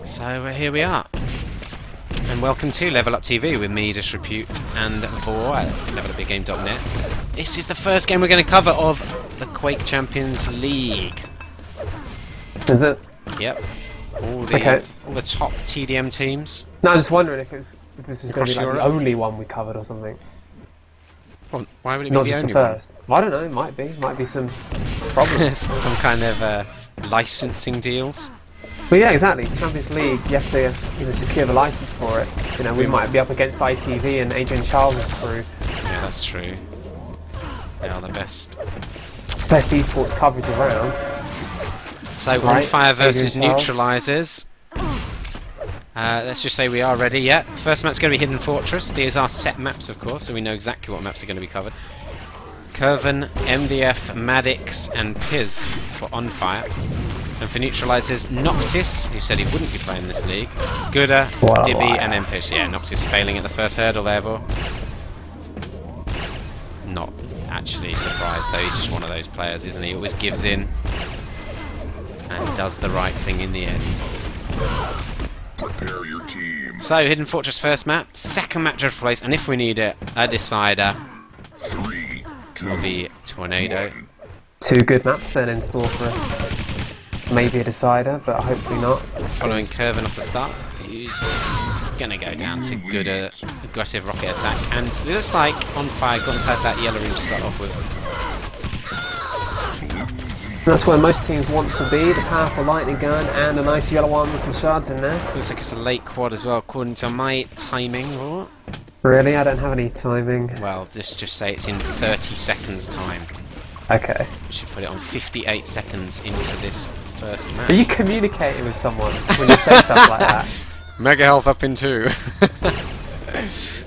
So here we are. And welcome to Level Up TV with me, Disrepute, and Vor at levelupbigame.net. This is the first game we're going to cover of the Quake Champions League. Is it? Yep. All the top TDM teams. No, I was just wondering if this is going to be like Europe. the only one we covered or something. Well, why would it be Not the just only the first. Well, I don't know. It might be. Might be some problems. Some kind of licensing deals. But yeah, exactly. Champions League, you have to secure the license for it. You know, we might be up against ITV and Adrian Charles' crew. Yeah, that's true. They are the best. Best esports coverage around. So Right, on fire versus Adrian Charles. neutralizers. Let's just say we are ready. Yeah, first map's going to be Hidden Fortress. These are set maps, of course, so we know exactly what maps are going to be covered. Curvin, MDF, Maddox, and Piz for on fire. And for neutralizers, Noctis, who said he wouldn't be playing this league. Gooda, Dibby, and Empish. Yeah, Noctis failing at the first hurdle there, Vor. Not actually surprised though. He's just one of those players, isn't he? Always gives in and does the right thing in the end. Prepare your team. So, Hidden Fortress first map, second map dreadful place, and if we need a decider, 3, 2, will be Tornado. 1. Two good maps then in store for us. Maybe a decider, but hopefully not. Following Curvin off the start, who's going to go down to good aggressive rocket attack, and it looks like on fire got inside that yellow room to start off with. That's where most teams want to be, the powerful lightning gun and a nice yellow one with some shards in there. Looks like it's a late quad as well, according to my timing. Or Really? I don't have any timing. well, just say it's in 30 seconds time. Okay. We should put it on 58 seconds into this first match. Are you communicating with someone when you say stuff like that? Mega health up in 2. It's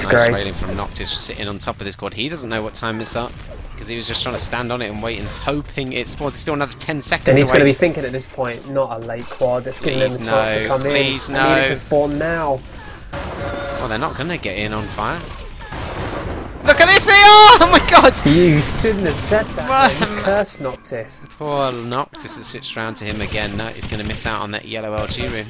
Nice great. rating from Noctis sitting on top of this quad. He doesn't know what time it's up because he was just trying to stand on it and wait and hoping it spawns. It's still another 10 seconds And he's going to away. be thinking at this point, not a late quad, that's giving them Please the chance no, to come in. please I need it no. to spawn now. Well, they're not going to get in on fire. Look at this here! Oh my god! You shouldn't have said that. What? You cursed Noctis. Poor Noctis has switched round to him again. No, he's going to miss out on that yellow LG room.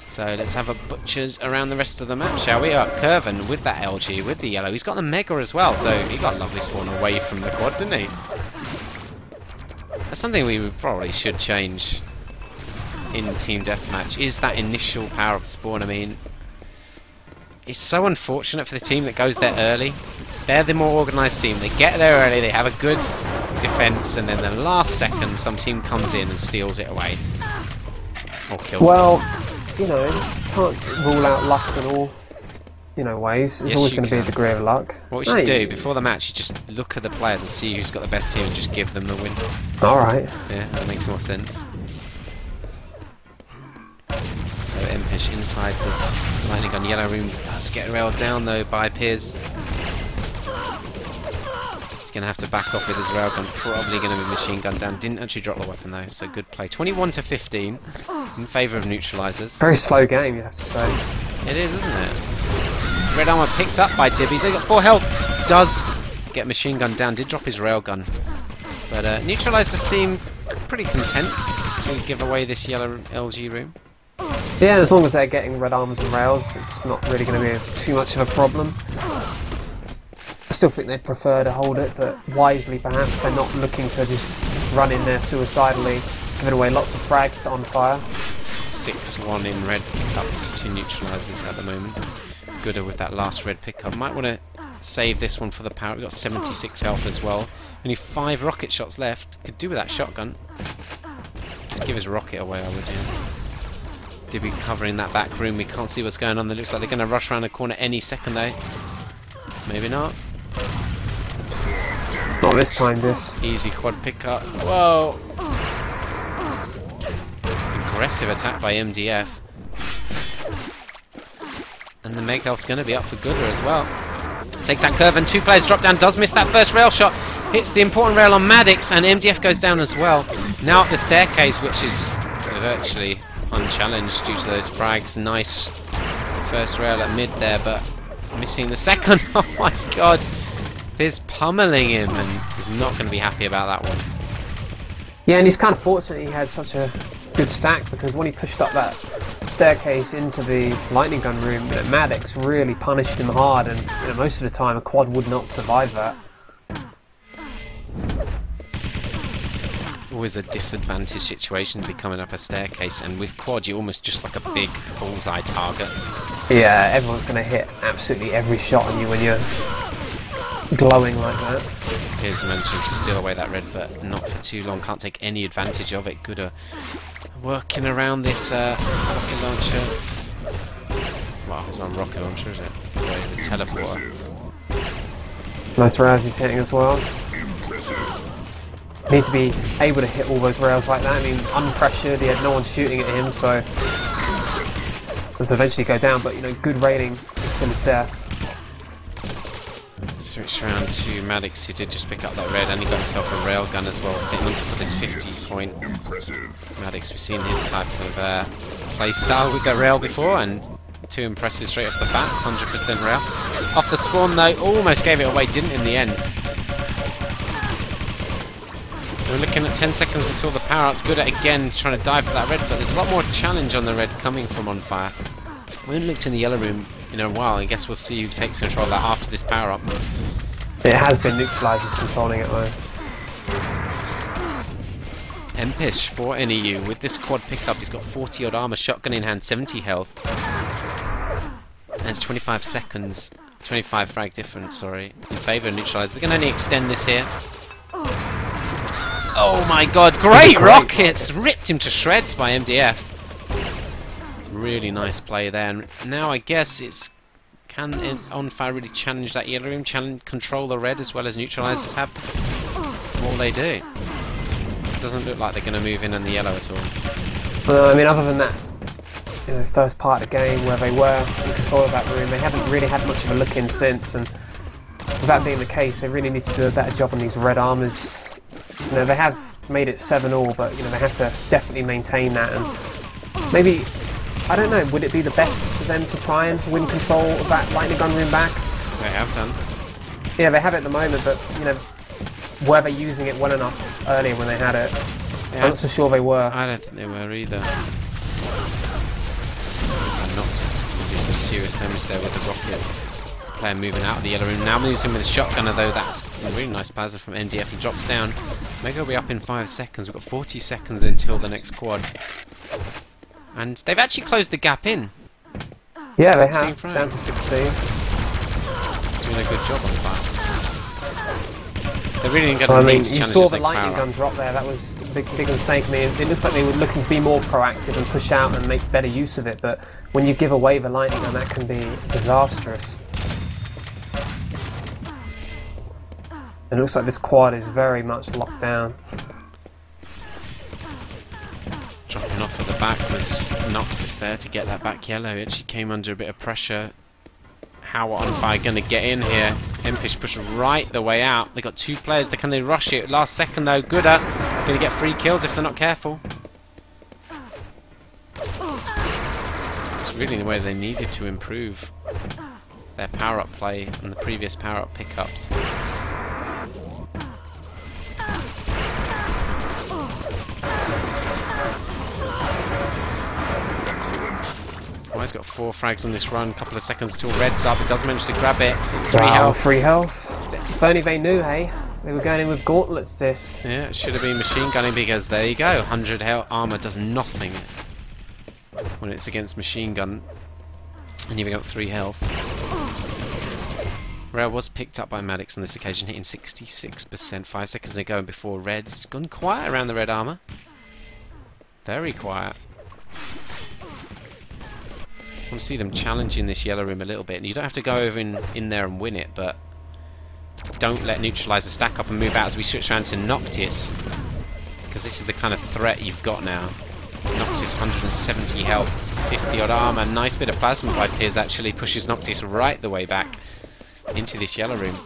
So let's have a butchers around the rest of the map, shall we? Curvin with that LG, with the yellow. He's got the Mega as well, so he got a lovely spawn away from the quad, didn't he? That's something we probably should change in Team Deathmatch, is that initial power-up spawn. I mean, it's so unfortunate for the team that goes there early. They're the more organised team. They get there early, they have a good defence, and then the last second some team comes in and steals it away. Or kills them. Well, you know, can't rule out luck in all, ways. There's Yes, always you going to be a can. degree of luck. What we should do before the match is just look at the players and see who's got the best team and just give them the win. Alright. Yeah, that makes more sense. So Empish inside this lightning gun yellow room does get railed down though by Piz. He's going to have to back off with his railgun, probably going to be machine gunned down. Didn't actually drop the weapon though, so good play. 21 to 15 in favour of neutralizers. Very slow game, you have to say. It is, isn't it? Red armor picked up by Dibby, so he got 4 health. Does get machine gunned down, did drop his railgun. But neutralizers seem pretty content to give away this yellow LG room. Yeah, as long as they're getting red armors and rails, it's not really going to be too much of a problem. I still think they'd prefer to hold it, but wisely perhaps. They're not looking to just run in there suicidally, giving away lots of frags to on fire. 6-1 in red pickups to neutralizers at the moment. Gooder with that last red pickup. Might want to save this one for the power. We've got 76 health as well. Only 5 rocket shots left. Could do with that shotgun. Just give his rocket away, I would, yeah. Dibby covering that back room. We can't see what's going on. It looks like they're going to rush around the corner any second though. Maybe not. Not this time, this. Easy quad pickup. Whoa! Aggressive attack by MDF. And the Meg health's going to be up for Gooder as well. Takes that curve and 2 players drop down. Does miss that first rail shot. Hits the important rail on Maddox and MDF goes down as well. Now up the staircase, which is virtually unchallenged due to those frags. Nice first rail at mid there, but missing the second. Oh my god. Piz pummeling him and he's not going to be happy about that one. Yeah, and he's kind of fortunate he had such a good stack, because when he pushed up that staircase into the lightning gun room, Maddox really punished him hard, and most of the time a quad would not survive that. Always a disadvantaged situation to be coming up a staircase, and with quad you're almost just like a big bullseye target. Yeah, everyone's going to hit absolutely every shot on you when you're glowing like that. Here's mentioned to steal away that red, but not for too long. Can't take any advantage of it. Good working around this rocket launcher. Well, it's not a rocket launcher, is it? It's the teleporter. Nice rails he's hitting as well. Need to be able to hit all those rails like that. I mean, unpressured, he had no one shooting at him, so does eventually go down, but good rating until his death. Switch around to Maddox, who did just pick up that red, and he got himself a rail gun as well, sitting on top of this 50 point. Maddox, we've seen his type of play style with that rail before, and too impressive straight off the bat. 100% rail. Off the spawn though, almost gave it away, didn't in the end. We're looking at 10 seconds until the power up. Good at again trying to dive for that red, but there's a lot more challenge on the red coming from On Fire. We haven't looked in the yellow room in a while. I guess we'll see who takes control of that after this power up. It has been neutralized, controlling it though. Empish for nEu with this quad pickup. He's got 40 odd armor, shotgun in hand, 70 health, and it's 25 seconds, 25 frag difference. Sorry, in favour of neutralizer. They can only extend this here. Oh my god, great rockets! Ripped him to shreds by MDF. Really nice play there. And now I guess it's... Can On Fire really challenge that yellow room? Control the red as well as neutralizers have? What will they do? It doesn't look like they're going to move in the yellow at all. Well, I mean, other than that, first part of the game where they were in control of that room, they haven't really had much of a look in since, and with that being the case, they really need to do a better job on these red armors. They have made it 7-all, but they have to definitely maintain that, and maybe, I don't know, would it be the best for them to try and win control of that lightning gun room back? They have done. Yeah, they have it at the moment, but were they using it well enough earlier when they had it? Yeah, I'm not so sure they were. I don't think they were either. So Noctis can do some serious damage there with the rockets. Player moving out of the yellow room. Now moves in with a shotgunner though. That's a really nice plasma from MDF. He drops down. Mega will be up in 5 seconds. We've got 40 seconds until the next quad. And they've actually closed the gap in. Yeah, they have. Down to 16. Doing a good job on that. They're really going to need to challenge. You saw the lightning gun drop there. That was a big mistake. I mean, it looks like they were looking to be more proactive and push out and make better use of it. But when you give away the lightning gun, that can be disastrous. It looks like this quad is very much locked down. Dropping off at the back was Noctis there to get that back yellow. It actually came under a bit of pressure. How are On Fire going to get in here? Impish push right the way out. They got 2 players. Can they rush it? Last second though, Gooder going to get 3 kills if they're not careful. It's really the way they needed to improve their power-up play and the previous power-up pickups. Oh, he's got 4 frags on this run, a couple of seconds until red's up. It does manage to grab it. 3 health. 3 health. If only they knew, hey? They were going in with gauntlets this. Yeah, it should have been machine gunning because there you go. 100 health armor does nothing when it's against machine gun. And you've got 3 health. Rail was picked up by Maddox on this occasion, hitting 66%. 5 seconds ago and before red. It's gone quiet around the red armor. Very quiet. I want to see them challenging this yellow room a little bit. And you don't have to go over in there and win it, but don't let neutralizer stack up and move out as we switch around to Noctis, because this is the kind of threat you've got now. Noctis 170 health, 50 odd armor, nice bit of plasma by Piers actually pushes Noctis right the way back into this yellow room.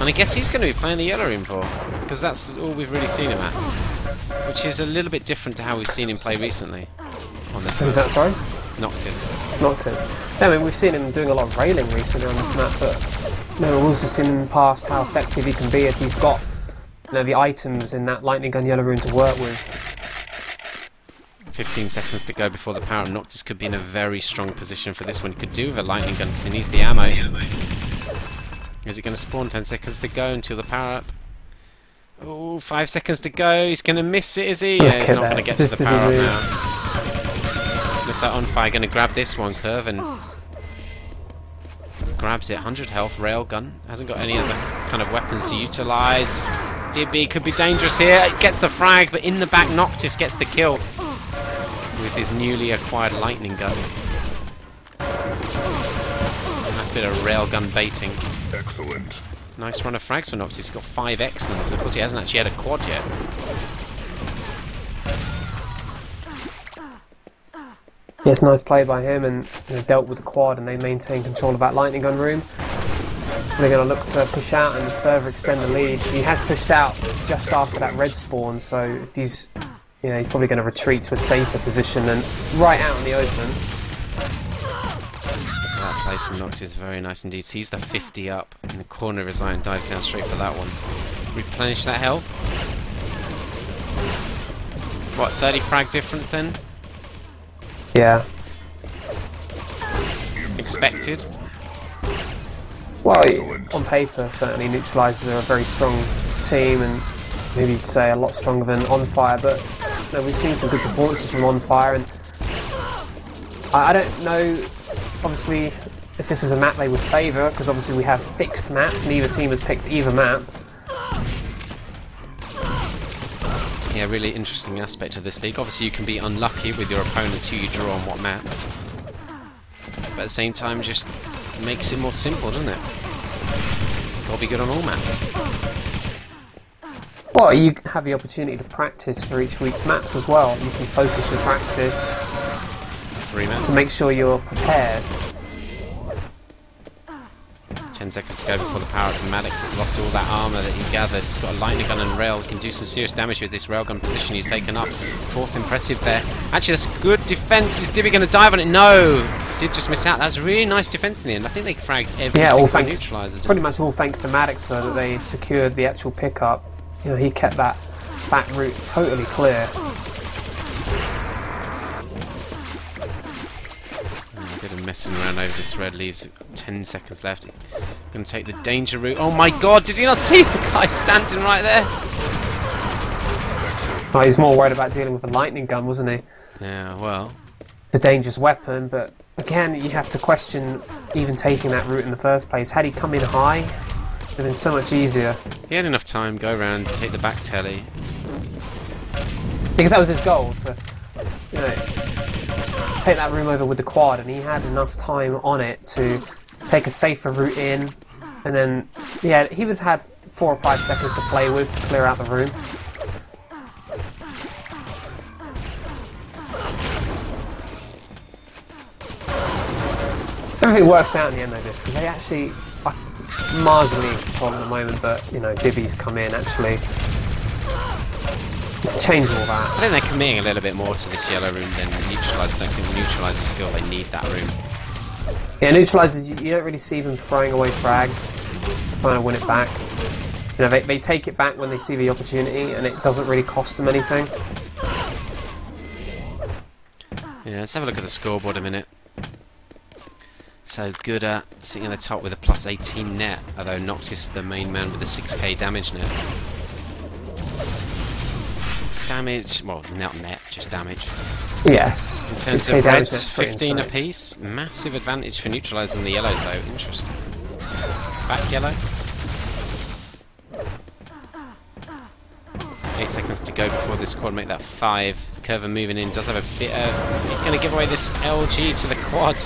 And I guess he's going to be playing the yellow room for, because that's all we've really seen him at. Which is a little bit different to how we've seen him play recently. On this Who's that, sorry? Noctis. Noctis. Yeah, I mean, we've seen him doing a lot of railing recently on this map, but we've also seen in the past how effective he can be if he's got the items in that lightning gun yellow room to work with. 15 seconds to go before the power up. Noctis could be in a very strong position for this one. He could do with a lightning gun because he needs the ammo. Is it going to spawn? 10 seconds to go until the power up. Oh, 5 seconds to go. He's going to miss it, is he? Yeah, he's not going to get to the power up now. Looks like On Fire going to grab this one. Curvin grabs it. 100 health. Railgun. Hasn't got any other kind of weapons to utilise. Dibby could be dangerous here. Gets the frag, but in the back, Noctis gets the kill with his newly acquired lightning gun. Nice bit of railgun baiting. Excellent. Nice run of frags for Noctis. He's got 5 excellence. Of course, he hasn't actually had a quad yet. Yes, nice play by him, and dealt with the quad, and they maintain control of that lightning gun room. They're going to look to push out and further extend the lead. He has pushed out just after that red spawn, so if he's, he's probably going to retreat to a safer position and right out in the open. That play from Noctis, very nice indeed. Sees the 50 up in the corner of his eye and dives down straight for that one. Replenish that health. What, 30 frag difference then? Yeah. Expected. Well, on paper, certainly Neutralizers are a very strong team, and maybe you'd say a lot stronger than On Fire, but we've seen some good performances from On Fire, and I don't know, obviously, if this is a map they would favour, because obviously we have fixed maps, neither team has picked either map. Yeah, really interesting aspect of this league. Obviously you can be unlucky with your opponents who you draw on what maps, but at the same time just makes it more simple, doesn't it? Gotta be good on all maps. Well, you have the opportunity to practice for each week's maps as well. You can focus your practice to make sure you're prepared. 10 seconds to go before the power up. Maddox has lost all that armour that he gathered. He's got a lightning gun and rail. He can do some serious damage with this railgun position he's taken up. 4th impressive there. Actually, that's good defence. Is Dibby going to dive on it? No! Did just miss out. That was really nice defence in the end. I think they fragged every single neutraliser. Pretty much all thanks to Maddox, though, that they secured the actual pickup. He kept that back route totally clear. A bit of messing around over this red leaves. 10 seconds left. Going to take the danger route. Oh my god, did you not see the guy standing right there? Oh, he's more worried about dealing with the lightning gun, wasn't he? Yeah, well. The dangerous weapon, but again, you have to question even taking that route in the first place. Had he come in high, it would have been so much easier. He had enough time, go around, take the back telly. Because that was his goal, to take that room over with the quad, and he had enough time on it to take a safer route in, and then, yeah, he would have had 4 or 5 seconds to play with to clear out the room. Everything works out in the end, though, because they actually are marginally in control at the moment, but, Dibby's come in, actually. It's changed all that. I think they're committing a little bit more to this yellow room than neutralisers. I don't think the neutralisers feel they need that room. Yeah, neutralisers, you don't really see them throwing away frags, trying to win it back. They take it back when they see the opportunity, and it doesn't really cost them anything. Yeah, let's have a look at the scoreboard a minute. So Gooder sitting at the top with a plus 18 net, although Noctis is the main man with a 6k damage net. Damage, well, not net, just damage. Yes. In terms of reds, 15 apiece. Massive advantage for neutralising the yellows, though. Interesting. Back yellow. 8 seconds to go before this quad make that 5. Curva moving in, does have a bit of... He's going to give away this LG to the quad.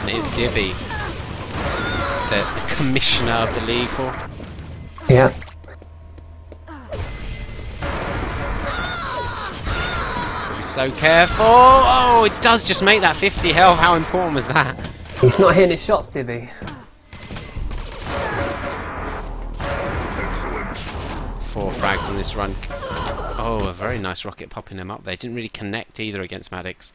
And it is Dibby, the commissioner of the league for. Yeah. Gotta be so careful. Oh, it does just make that 50 health. How important was that? He's not hitting his shots, Dibby. Excellent. 4 frags on this run. Oh, a very nice rocket popping him up there. Didn't really connect either against Maddox.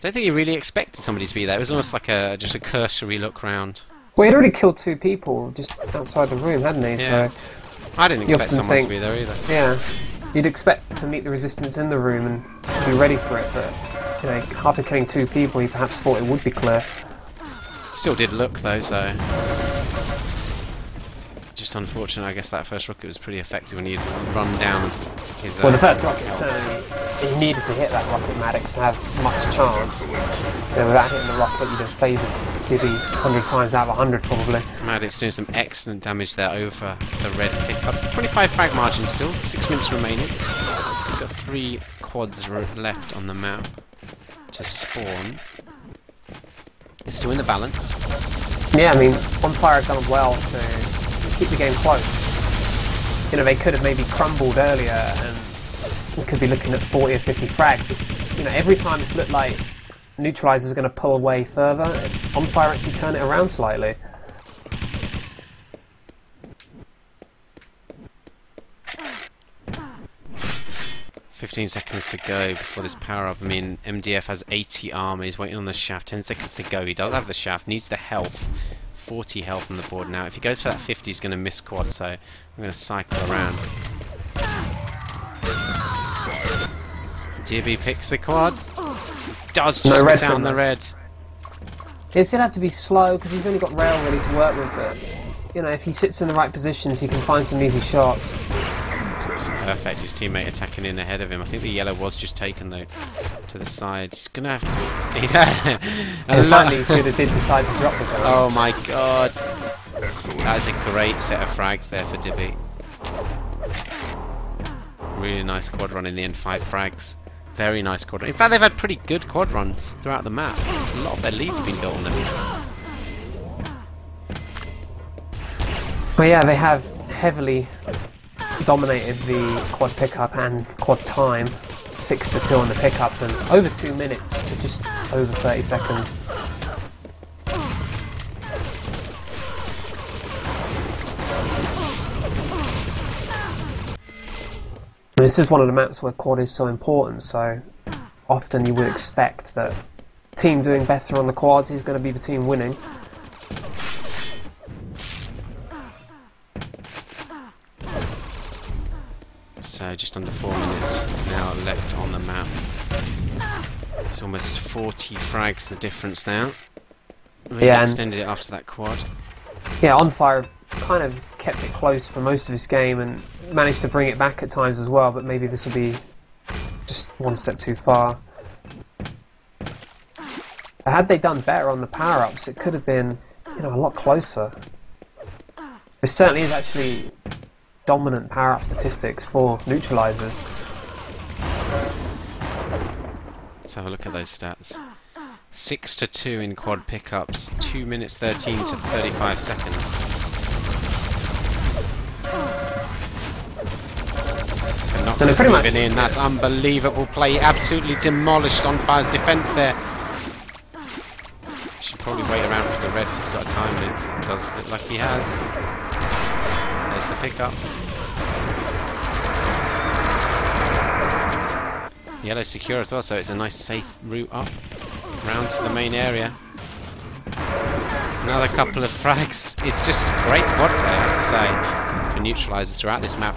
Don't think he really expected somebody to be there. It was almost like just a cursory look round. Well, he'd already killed 2 people just outside the room, hadn't he? Yeah. So I didn't expect often someone to think- be there either. yeah, you'd expect to meet the resistance in the room and be ready for it, but you know, after killing 2 people, he perhaps thought it would be clear. Still did look though, so just unfortunate. I guess that first rocket was pretty effective when you'd run down his. Well, the first rocket certainly, he needed to hit that rocket Maddox to have much chance. You know, without hitting the rocket, you'd have favoured Dibby 100 times out of 100 probably. Maddox doing some excellent damage there over the red pickups. 25 frag margin still, 6 minutes remaining. We've got 3 quads left on the map to spawn. It's still in the balance. Yeah, I mean, On Fire have done well to keep the game close. You know, they could have maybe crumbled earlier and we could be looking at 40 or 50 frags, but you know, every time it's looked like Neutralizer's going to pull away further, On Fire actually turn it around slightly. $15 seconds to go before this power up. I mean, MDF has 80 armor. He's waiting on the shaft. 10 seconds to go. He does have the shaft. Needs the health. 40 health on the board now. If he goes for that 50, he's going to miss quad. So I'm going to cycle around. Dibby picks the quad. Does just miss out on the red. He's going to have to be slow because he's only got rail ready to work with, but you know, if he sits in the right positions, he can find some easy shots. Perfect, his teammate attacking in ahead of him. I think the yellow was just taken though to the side. He's gonna have to. Yeah. And finally, Judah did decide to drop the gun. Oh my god. That is a great set of frags there for Dibby. Really nice quad run in the end, 5 frags. Very nice quad run. In fact, they've had pretty good quad runs throughout the map. A lot of their leads have been built on them. Well, yeah, they have heavily dominated the quad pickup and quad time, 6-2 on the pickup, and over 2 minutes to just over 30 seconds. This is one of the maps where quad is so important, so often you would expect that team doing better on the quads is going to be the team winning. So just under 4 minutes now left on the map. It's almost 40 frags the difference now. Really Yeah, extended it after that quad. Yeah, On Fire kind of kept it close for most of this game and managed to bring it back at times as well, but maybe this will be just one step too far. Had they done better on the power-ups, it could have been, you know, a lot closer. This certainly is actually dominant power-up statistics for neutralizers. Let's have a look at those stats. 6-2 in quad pickups, 2 minutes 13 to 35 seconds. And Noctis moving in, that's unbelievable play. Absolutely demolished On Fire's defense there. Should probably wait around for the red if he's got a time limit. Does look like he has. There's the pickup. Yellow secure as well, so it's a nice safe route up round to the main area. Another couple of frags. It's just great quad play, I have to say, for neutralizers throughout this map.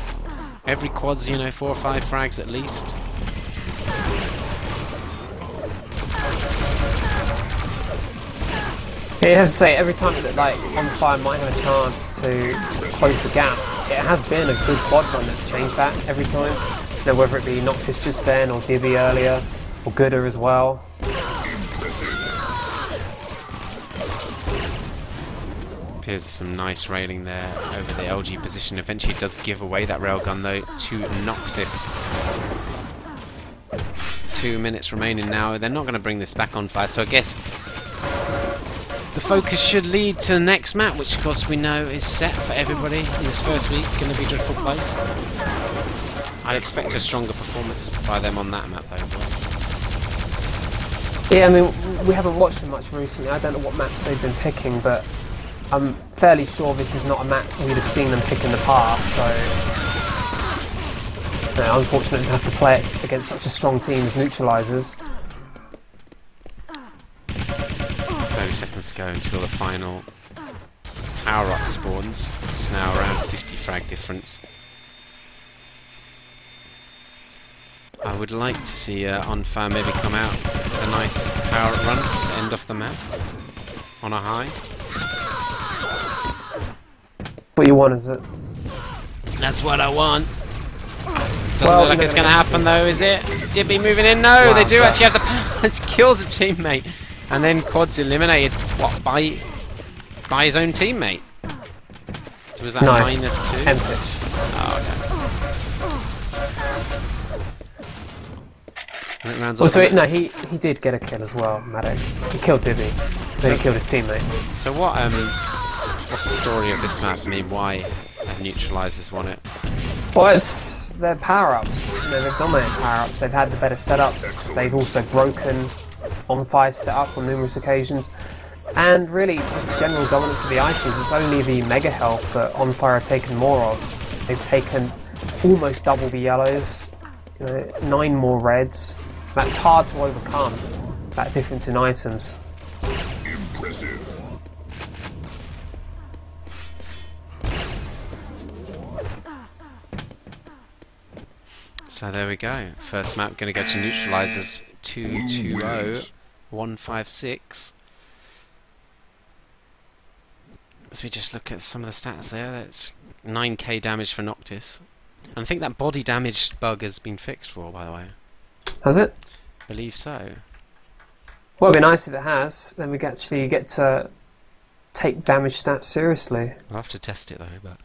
Every quad's, you know, 4 or 5 frags at least. Yeah, you have to say, every time that like On Fire might have a chance to close the gap, it has been a good quad run that's changed that every time. You know, whether it be Noctis just then, or Dibby earlier, or Gooder as well. Appears some nice railing there over the LG position. Eventually it does give away that railgun though to Noctis. 2 minutes remaining now. They're not going to bring this back On Fire, so I guess the focus should lead to the next map, which of course we know is set for everybody in this first week, going to be Dreadful Place. I'd expect a stronger performance by them on that map though. Yeah, I mean, we haven't watched them much recently. I don't know what maps they've been picking, but I'm fairly sure this is not a map we'd have seen them pick in the past, so Unfortunate to have to play it against such a strong team as neutralizers. 30 seconds to go until the final power-up spawns. It's now around 50 frag difference. I would like to see On-Fire maybe come out with a nice power-up run to end off the map on a high. What you want, is it? That's what I want. Doesn't look like it's going to happen though, is it? Dibby moving in? No, Wow, they do actually have the power. It kills a teammate. And then Quad's eliminated, what, by his own teammate? So was that No. -2? Empish. Oh, okay. And it rounds Well, off so the- he did get a kill as well, Maddox. He killed Dibby. Then he killed his teammate. So what's the story of this map? I mean, why have neutralizers won it? Well, it's their power-ups. They've dominated power-ups. They've had the better setups. They've also broken On-Fire setup on numerous occasions. And really, just general dominance of the items. It's only the Mega Health that On-Fire have taken more of. They've taken almost double the yellows, 9 more reds. That's hard to overcome, that difference in items. Impressive. So there we go. First map going to go to neutralizers 220 156. So we just look at some of the stats there. That's 9k damage for Noctis. And I think that body damage bug has been fixed for, by the way. Has it? I believe so. Well, it'd be nice if it has. Then we actually get to take damage stats seriously. I'll have to test it though, but